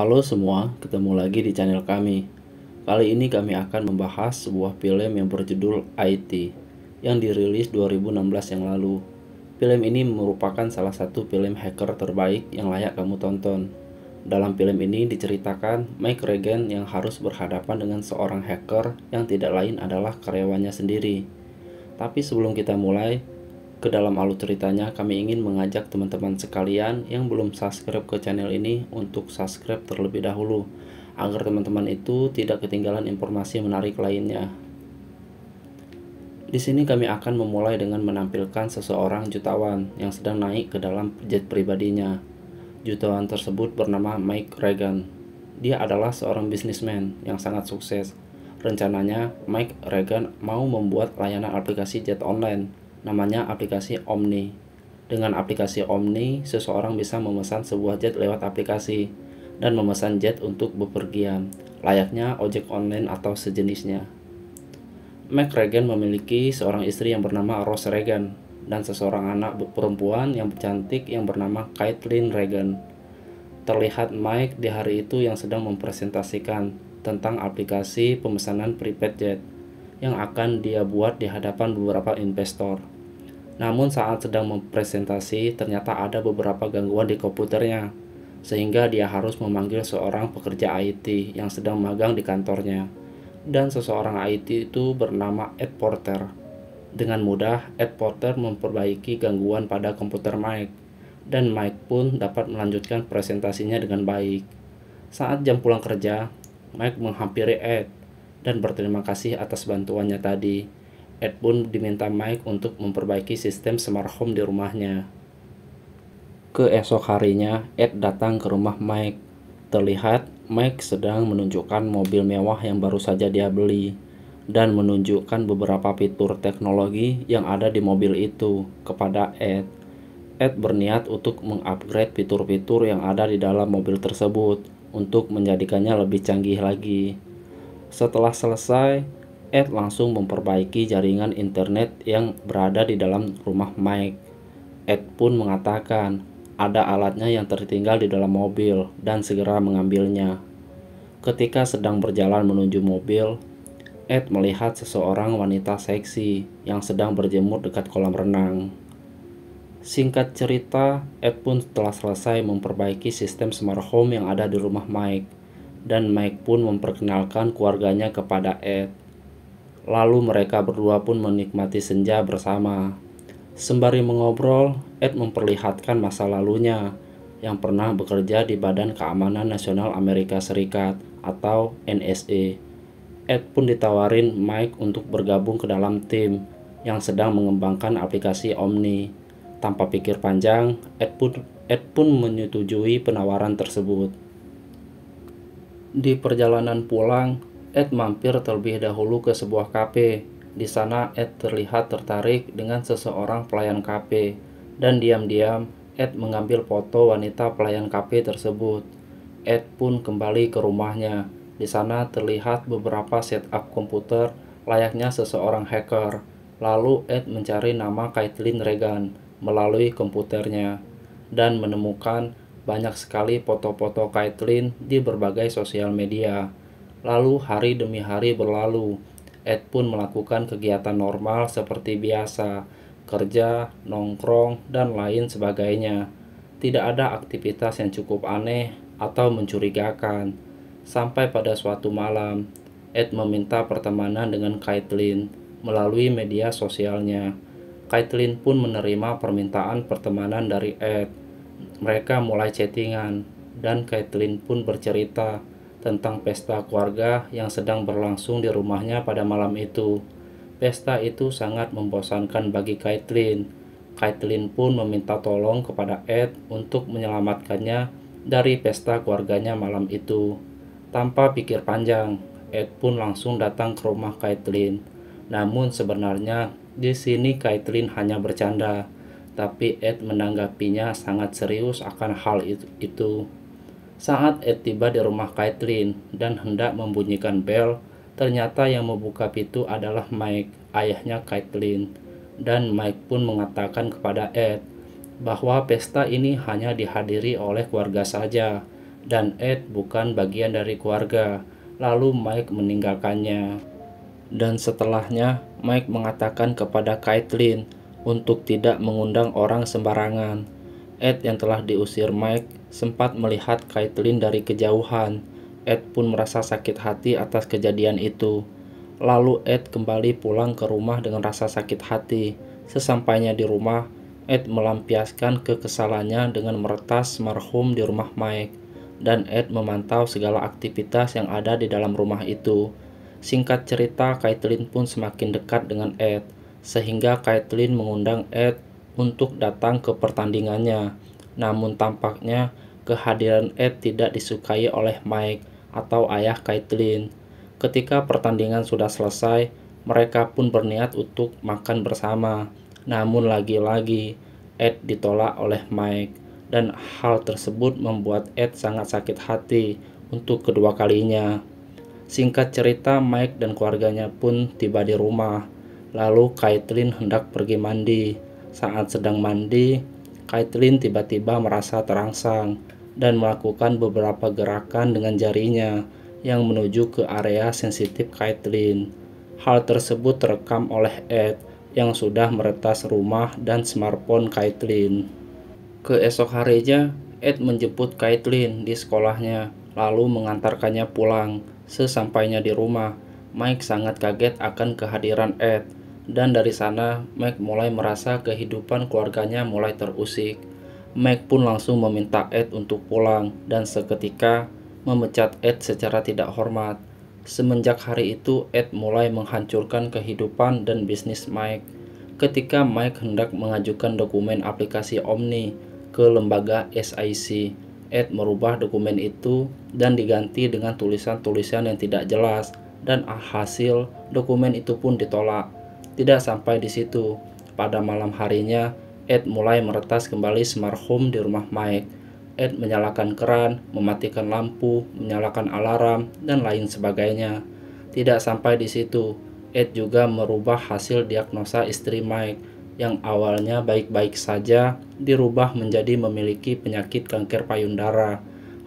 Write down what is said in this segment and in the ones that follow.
Halo semua, ketemu lagi di channel kami. Kali ini kami akan membahas sebuah film yang berjudul IT yang dirilis 2016 yang lalu. Film ini merupakan salah satu film hacker terbaik yang layak kamu tonton. Dalam film ini diceritakan Mike Regan yang harus berhadapan dengan seorang hacker yang tidak lain adalah karyawannya sendiri. Tapi sebelum kita mulai ke dalam alur ceritanya, kami ingin mengajak teman-teman sekalian yang belum subscribe ke channel ini untuk subscribe terlebih dahulu, agar teman-teman itu tidak ketinggalan informasi menarik lainnya. Di sini kami akan memulai dengan menampilkan seseorang jutawan yang sedang naik ke dalam jet pribadinya. Jutawan tersebut bernama Mike Regan. Dia adalah seorang bisnismen yang sangat sukses. Rencananya, Mike Regan mau membuat layanan aplikasi jet online, namanya aplikasi Omni. Dengan aplikasi Omni, seseorang bisa memesan sebuah jet lewat aplikasi dan memesan jet untuk bepergian, layaknya ojek online atau sejenisnya. Mike Regan memiliki seorang istri yang bernama Rose Regan dan seseorang anak perempuan yang cantik yang bernama Caitlin Regan. Terlihat Mike di hari itu yang sedang mempresentasikan tentang aplikasi pemesanan prepaid jet yang akan dia buat di hadapan beberapa investor. Namun saat sedang mempresentasi, ternyata ada beberapa gangguan di komputernya, sehingga dia harus memanggil seorang pekerja IT yang sedang magang di kantornya. Dan seseorang IT itu bernama Ed Porter. Dengan mudah, Ed Porter memperbaiki gangguan pada komputer Mike, dan Mike pun dapat melanjutkan presentasinya dengan baik. Saat jam pulang kerja, Mike menghampiri Ed dan berterima kasih atas bantuannya tadi. Ed pun diminta Mike untuk memperbaiki sistem smart home di rumahnya. Keesok harinya, Ed datang ke rumah Mike. Terlihat Mike sedang menunjukkan mobil mewah yang baru saja dia beli dan menunjukkan beberapa fitur teknologi yang ada di mobil itu kepada Ed. Ed berniat untuk mengupgrade fitur-fitur yang ada di dalam mobil tersebut untuk menjadikannya lebih canggih lagi. Setelah selesai, Ed langsung memperbaiki jaringan internet yang berada di dalam rumah Mike. Ed pun mengatakan ada alatnya yang tertinggal di dalam mobil dan segera mengambilnya. Ketika sedang berjalan menuju mobil, Ed melihat seseorang wanita seksi yang sedang berjemur dekat kolam renang. Singkat cerita, Ed pun telah selesai memperbaiki sistem smart home yang ada di rumah Mike, dan Mike pun memperkenalkan keluarganya kepada Ed. Lalu mereka berdua pun menikmati senja bersama. Sembari mengobrol, Ed memperlihatkan masa lalunya yang pernah bekerja di Badan Keamanan Nasional Amerika Serikat atau NSA. Ed pun ditawarin Mike untuk bergabung ke dalam tim yang sedang mengembangkan aplikasi Omni. Tanpa pikir panjang, Ed pun menyetujui penawaran tersebut. Di perjalanan pulang, Ed mampir terlebih dahulu ke sebuah kafe. Di sana Ed terlihat tertarik dengan seseorang pelayan kafe, dan diam-diam Ed mengambil foto wanita pelayan kafe tersebut. Ed pun kembali ke rumahnya. Di sana terlihat beberapa setup komputer layaknya seseorang hacker. Lalu Ed mencari nama Caitlin Regan melalui komputernya dan menemukan banyak sekali foto-foto Caitlin di berbagai sosial media. Lalu hari demi hari berlalu. Ed pun melakukan kegiatan normal seperti biasa, kerja, nongkrong, dan lain sebagainya. Tidak ada aktivitas yang cukup aneh atau mencurigakan. Sampai pada suatu malam, Ed meminta pertemanan dengan Caitlin melalui media sosialnya. Caitlin pun menerima permintaan pertemanan dari Ed. Mereka mulai chattingan, dan Caitlin pun bercerita tentang pesta keluarga yang sedang berlangsung di rumahnya pada malam itu. Pesta itu sangat membosankan bagi Caitlin. Caitlin pun meminta tolong kepada Ed untuk menyelamatkannya dari pesta keluarganya malam itu. Tanpa pikir panjang, Ed pun langsung datang ke rumah Caitlin. Namun sebenarnya di sini Caitlin hanya bercanda, tapi Ed menanggapinya sangat serius akan hal itu. Saat Ed tiba di rumah Caitlin dan hendak membunyikan bel, ternyata yang membuka pintu adalah Mike, ayahnya Caitlin. Dan Mike pun mengatakan kepada Ed bahwa pesta ini hanya dihadiri oleh keluarga saja dan Ed bukan bagian dari keluarga. Lalu Mike meninggalkannya. Dan setelahnya, Mike mengatakan kepada Caitlin untuk tidak mengundang orang sembarangan. Ed yang telah diusir Mike sempat melihat Caitlin dari kejauhan. Ed pun merasa sakit hati atas kejadian itu. Lalu Ed kembali pulang ke rumah dengan rasa sakit hati. Sesampainya di rumah, Ed melampiaskan kekesalannya dengan meretas marhum di rumah Mike. Dan Ed memantau segala aktivitas yang ada di dalam rumah itu. Singkat cerita, Caitlin pun semakin dekat dengan Ed, sehingga Caitlin mengundang Ed untuk datang ke pertandingannya. Namun tampaknya kehadiran Ed tidak disukai oleh Mike atau ayah Caitlin. Ketika pertandingan sudah selesai, mereka pun berniat untuk makan bersama. Namun lagi-lagi Ed ditolak oleh Mike, dan hal tersebut membuat Ed sangat sakit hati untuk kedua kalinya. Singkat cerita, Mike dan keluarganya pun tiba di rumah. Lalu Caitlin hendak pergi mandi. Saat sedang mandi, Caitlin tiba-tiba merasa terangsang dan melakukan beberapa gerakan dengan jarinya yang menuju ke area sensitif Caitlin. Hal tersebut terekam oleh Ed yang sudah meretas rumah dan smartphone Caitlin. Keesok harinya, Ed menjemput Caitlin di sekolahnya, lalu mengantarkannya pulang. Sesampainya di rumah, Mike sangat kaget akan kehadiran Ed, dan dari sana Mike mulai merasa kehidupan keluarganya mulai terusik. Mike pun langsung meminta Ed untuk pulang, dan seketika memecat Ed secara tidak hormat. Semenjak hari itu, Ed mulai menghancurkan kehidupan dan bisnis Mike. Ketika Mike hendak mengajukan dokumen aplikasi Omni ke lembaga SIC, Ed merubah dokumen itu dan diganti dengan tulisan-tulisan yang tidak jelas, dan hasil dokumen itu pun ditolak. Tidak sampai di situ, pada malam harinya Ed mulai meretas kembali smart home di rumah Mike. Ed menyalakan keran, mematikan lampu, menyalakan alarm, dan lain sebagainya. Tidak sampai di situ, Ed juga merubah hasil diagnosa istri Mike yang awalnya baik-baik saja dirubah menjadi memiliki penyakit kanker payudara.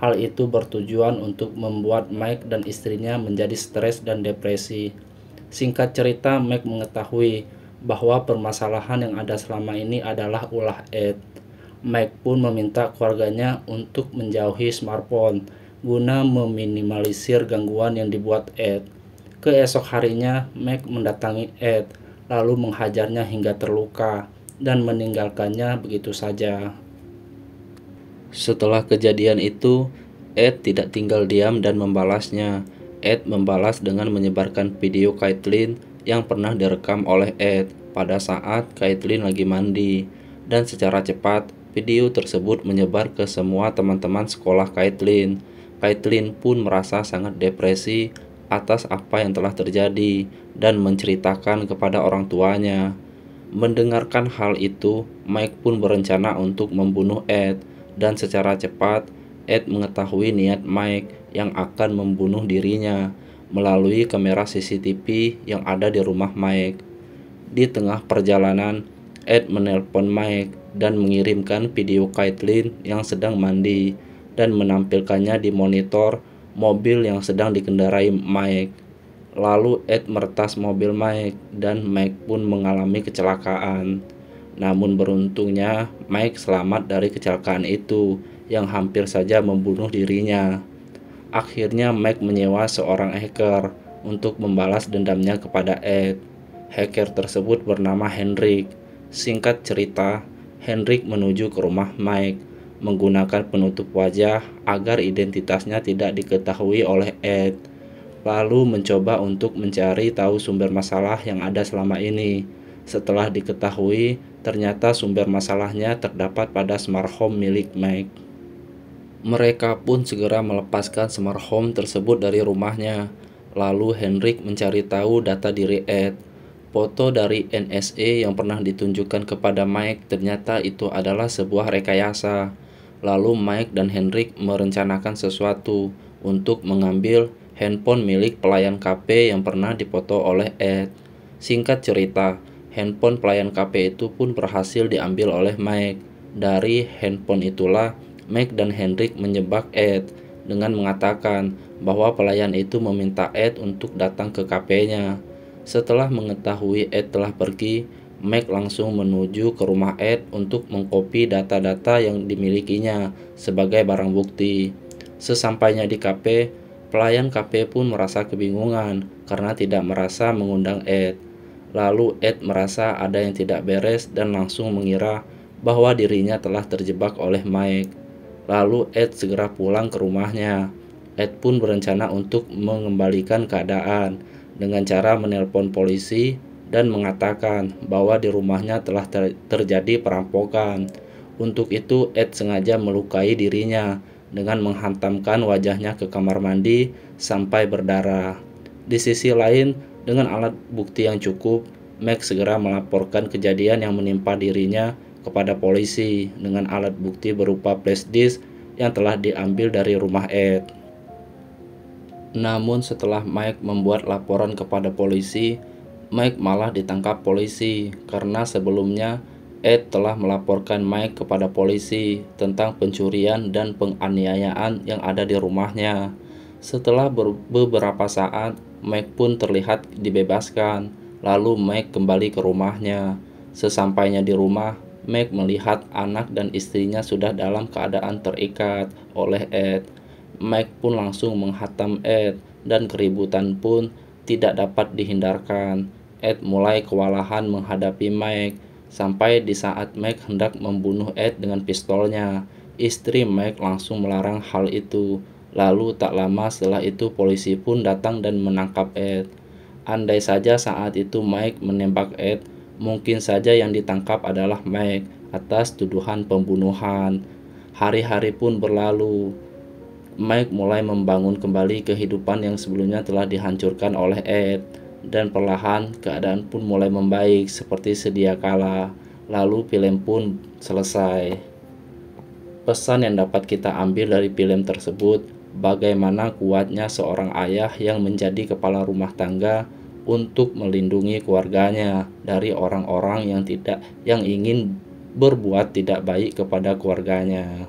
Hal itu bertujuan untuk membuat Mike dan istrinya menjadi stres dan depresi. Singkat cerita, Mike mengetahui bahwa permasalahan yang ada selama ini adalah ulah Ed. Mike pun meminta keluarganya untuk menjauhi smartphone guna meminimalisir gangguan yang dibuat Ed. Keesok harinya, Mike mendatangi Ed, lalu menghajarnya hingga terluka dan meninggalkannya begitu saja. Setelah kejadian itu, Ed tidak tinggal diam dan membalasnya. Ed membalas dengan menyebarkan video Caitlin yang pernah direkam oleh Ed pada saat Caitlin lagi mandi. Dan secara cepat, video tersebut menyebar ke semua teman-teman sekolah Caitlin. Caitlin pun merasa sangat depresi atas apa yang telah terjadi dan menceritakan kepada orang tuanya. Mendengarkan hal itu, Mike pun berencana untuk membunuh Ed, dan secara cepat Ed mengetahui niat Mike yang akan membunuh dirinya melalui kamera CCTV yang ada di rumah Mike. Di tengah perjalanan, Ed menelpon Mike dan mengirimkan video Caitlin yang sedang mandi dan menampilkannya di monitor mobil yang sedang dikendarai Mike. Lalu Ed meretas mobil Mike dan Mike pun mengalami kecelakaan. Namun beruntungnya Mike selamat dari kecelakaan itu yang hampir saja membunuh dirinya. Akhirnya Mike menyewa seorang hacker untuk membalas dendamnya kepada Ed. Hacker tersebut bernama Henrik. Singkat cerita, Henrik menuju ke rumah Mike menggunakan penutup wajah agar identitasnya tidak diketahui oleh Ed, lalu mencoba untuk mencari tahu sumber masalah yang ada selama ini. Setelah diketahui, ternyata sumber masalahnya terdapat pada smart home milik Mike. Mereka pun segera melepaskan smart home tersebut dari rumahnya. Lalu Henrik mencari tahu data diri Ed. Foto dari NSA yang pernah ditunjukkan kepada Mike ternyata itu adalah sebuah rekayasa. Lalu Mike dan Henrik merencanakan sesuatu untuk mengambil handphone milik pelayan kafe yang pernah dipoto oleh Ed. Singkat cerita, handphone pelayan kafe itu pun berhasil diambil oleh Mike. Dari handphone itulah Mike dan Hendrik menjebak Ed dengan mengatakan bahwa pelayan itu meminta Ed untuk datang ke kafenya. Setelah mengetahui Ed telah pergi, Mike langsung menuju ke rumah Ed untuk mengkopi data-data yang dimilikinya sebagai barang bukti. Sesampainya di kafe, pelayan kafe pun merasa kebingungan karena tidak merasa mengundang Ed. Lalu Ed merasa ada yang tidak beres dan langsung mengira bahwa dirinya telah terjebak oleh Mike. Lalu Ed segera pulang ke rumahnya. Ed pun berencana untuk mengembalikan keadaan dengan cara menelpon polisi dan mengatakan bahwa di rumahnya telah terjadi perampokan. Untuk itu Ed sengaja melukai dirinya dengan menghantamkan wajahnya ke kamar mandi sampai berdarah. Di sisi lain, dengan alat bukti yang cukup, Max segera melaporkan kejadian yang menimpa dirinya kepada polisi dengan alat bukti berupa flash disk yang telah diambil dari rumah Ed. Namun setelah Mike membuat laporan kepada polisi, Mike malah ditangkap polisi karena sebelumnya Ed telah melaporkan Mike kepada polisi tentang pencurian dan penganiayaan yang ada di rumahnya. Setelah beberapa saat, Mike pun terlihat dibebaskan. Lalu Mike kembali ke rumahnya. Sesampainya di rumah, Mike melihat anak dan istrinya sudah dalam keadaan terikat oleh Ed. Mike pun langsung menghantam Ed dan keributan pun tidak dapat dihindarkan. Ed mulai kewalahan menghadapi Mike sampai di saat Mike hendak membunuh Ed dengan pistolnya. Istri Mike langsung melarang hal itu. Lalu tak lama setelah itu polisi pun datang dan menangkap Ed. Andai saja saat itu Mike menembak Ed, mungkin saja yang ditangkap adalah Mike atas tuduhan pembunuhan. Hari-hari pun berlalu. Mike mulai membangun kembali kehidupan yang sebelumnya telah dihancurkan oleh Ed, dan perlahan keadaan pun mulai membaik seperti sedia kala. Lalu film pun selesai. Pesan yang dapat kita ambil dari film tersebut, bagaimana kuatnya seorang ayah yang menjadi kepala rumah tangga untuk melindungi keluarganya dari orang-orang yang ingin berbuat tidak baik kepada keluarganya.